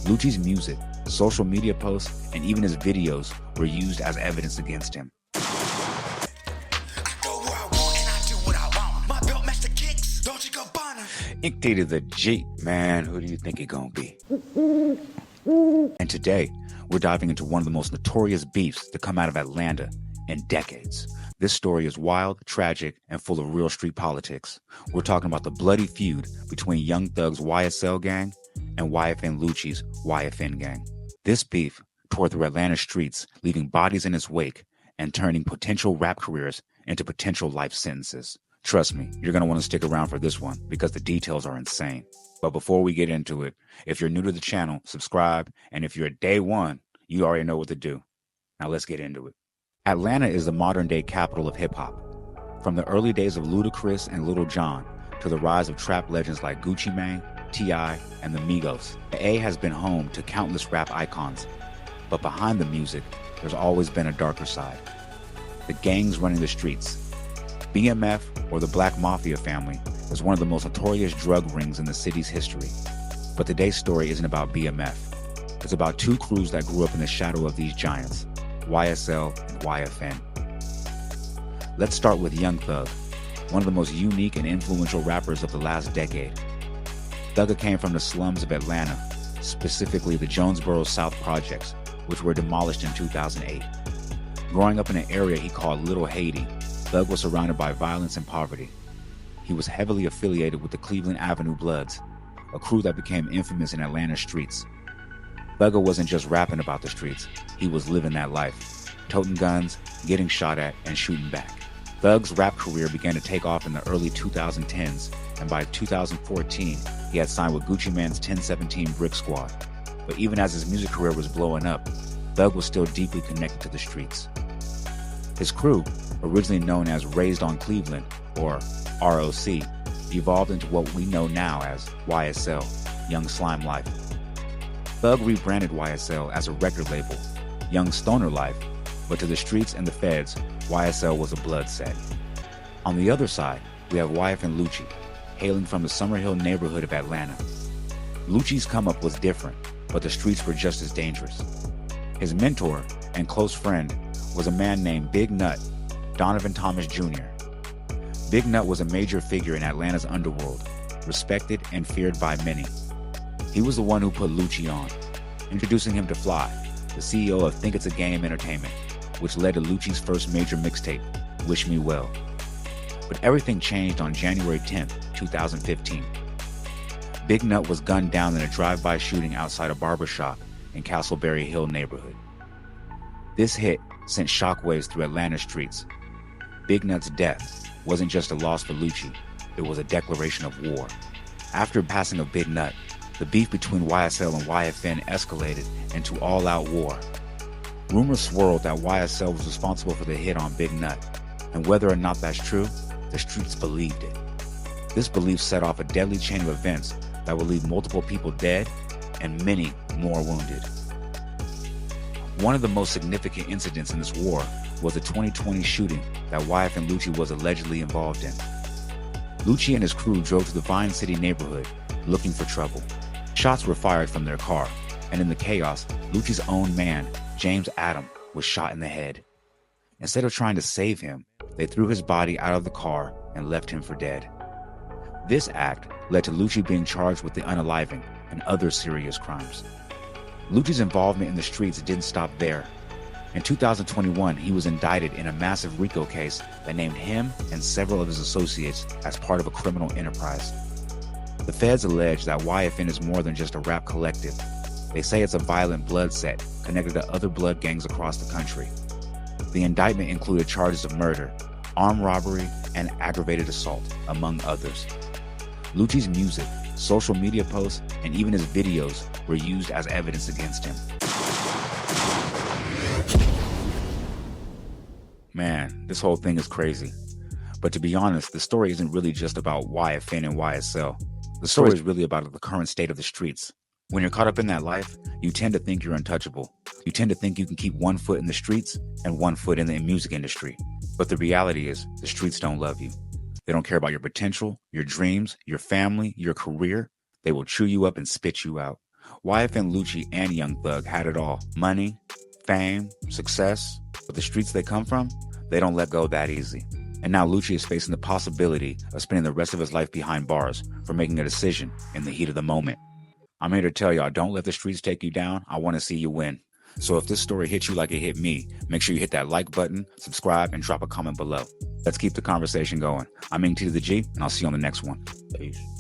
Lucci's music, social media posts, and even his videos were used as evidence against him. Dictated the G. Man, who do you think it gonna be? And today, we're diving into one of the most notorious beefs to come out of Atlanta in decades. This story is wild, tragic, and full of real street politics. We're talking about the bloody feud between Young Thug's YSL gang and YFN Lucci's YFN gang. This beef tore through Atlanta streets, leaving bodies in its wake and turning potential rap careers into potential life sentences. Trust me, you're going to want to stick around for this one because the details are insane. But before we get into it, if you're new to the channel, subscribe. And if you're at day one, you already know what to do. Now let's get into it. Atlanta is the modern day capital of hip hop. From the early days of Ludacris and Lil Jon to the rise of trap legends like Gucci Mane, T.I., and the Migos, the A has been home to countless rap icons. But behind the music, there's always been a darker side. The gangs running the streets. BMF, or the Black Mafia family, is one of the most notorious drug rings in the city's history. But today's story isn't about BMF. It's about two crews that grew up in the shadow of these giants, YSL and YFN. Let's start with Young Thug, one of the most unique and influential rappers of the last decade. Thugger came from the slums of Atlanta, specifically the Jonesboro South Projects, which were demolished in 2008. Growing up in an area he called Little Haiti, Thug was surrounded by violence and poverty. He was heavily affiliated with the Cleveland Avenue Bloods, a crew that became infamous in Atlanta streets. Thugger wasn't just rapping about the streets, he was living that life, toting guns, getting shot at, and shooting back. Thug's rap career began to take off in the early 2010s, and by 2014, he had signed with Gucci Mane's 1017 Brick Squad. But even as his music career was blowing up, Thug was still deeply connected to the streets. His crew, originally known as Raised on Cleveland, or ROC, evolved into what we know now as YSL, Young Slime Life. Thug rebranded YSL as a record label, Young Stoner Life, but to the streets and the feds, YSL was a blood set. On the other side, we have YFN Luchi, hailing from the Summerhill neighborhood of Atlanta. Lucci's come-up was different, but the streets were just as dangerous. His mentor and close friend was a man named Big Nut, Donovan Thomas Jr. Big Nut was a major figure in Atlanta's underworld, respected and feared by many. He was the one who put Lucci on, introducing him to Fly, the CEO of Think It's a Game Entertainment, which led to Lucci's first major mixtape, Wish Me Well. But everything changed on January 10, 2015. Big Nut was gunned down in a drive-by shooting outside a barbershop in Castleberry Hill neighborhood. This hit sent shockwaves through Atlanta streets. Big Nut's death wasn't just a loss for Luchi, it was a declaration of war. After the passing of Big Nut, the beef between YSL and YFN escalated into all-out war. Rumors swirled that YSL was responsible for the hit on Big Nut, and whether or not that's true, the streets believed it. This belief set off a deadly chain of events that would leave multiple people dead and many more wounded. One of the most significant incidents in this war was the 2020 shooting that YFN Luchi was allegedly involved in. Luchi and his crew drove to the Vine City neighborhood looking for trouble. Shots were fired from their car, and in the chaos, Luchi's own man, James Adam, was shot in the head. Instead of trying to save him, they threw his body out of the car and left him for dead. This act led to Luchi being charged with the unaliving and other serious crimes. Luchi's involvement in the streets didn't stop there. In 2021, he was indicted in a massive RICO case that named him and several of his associates as part of a criminal enterprise. The feds allege that YFN is more than just a rap collective. They say it's a violent blood set connected to other blood gangs across the country. The indictment included charges of murder, armed robbery, and aggravated assault, among others. Lucci's music, social media posts, and even his videos were used as evidence against him. Man, this whole thing is crazy. But to be honest, the story isn't really just about YFN and YSL. The story is really about the current state of the streets. When you're caught up in that life, you tend to think you're untouchable. You tend to think you can keep one foot in the streets and one foot in the music industry. But the reality is, the streets don't love you. They don't care about your potential, your dreams, your family, your career. They will chew you up and spit you out. YFN Lucci and Young Thug had it all. Money, fame, success. But the streets they come from, they don't let go that easy. And now Lucci is facing the possibility of spending the rest of his life behind bars for making a decision in the heat of the moment. I'm here to tell y'all, don't let the streets take you down. I want to see you win. So if this story hit you like it hit me, make sure you hit that like button, subscribe, and drop a comment below. Let's keep the conversation going. I'm Ing T to the G, and I'll see you on the next one. Peace.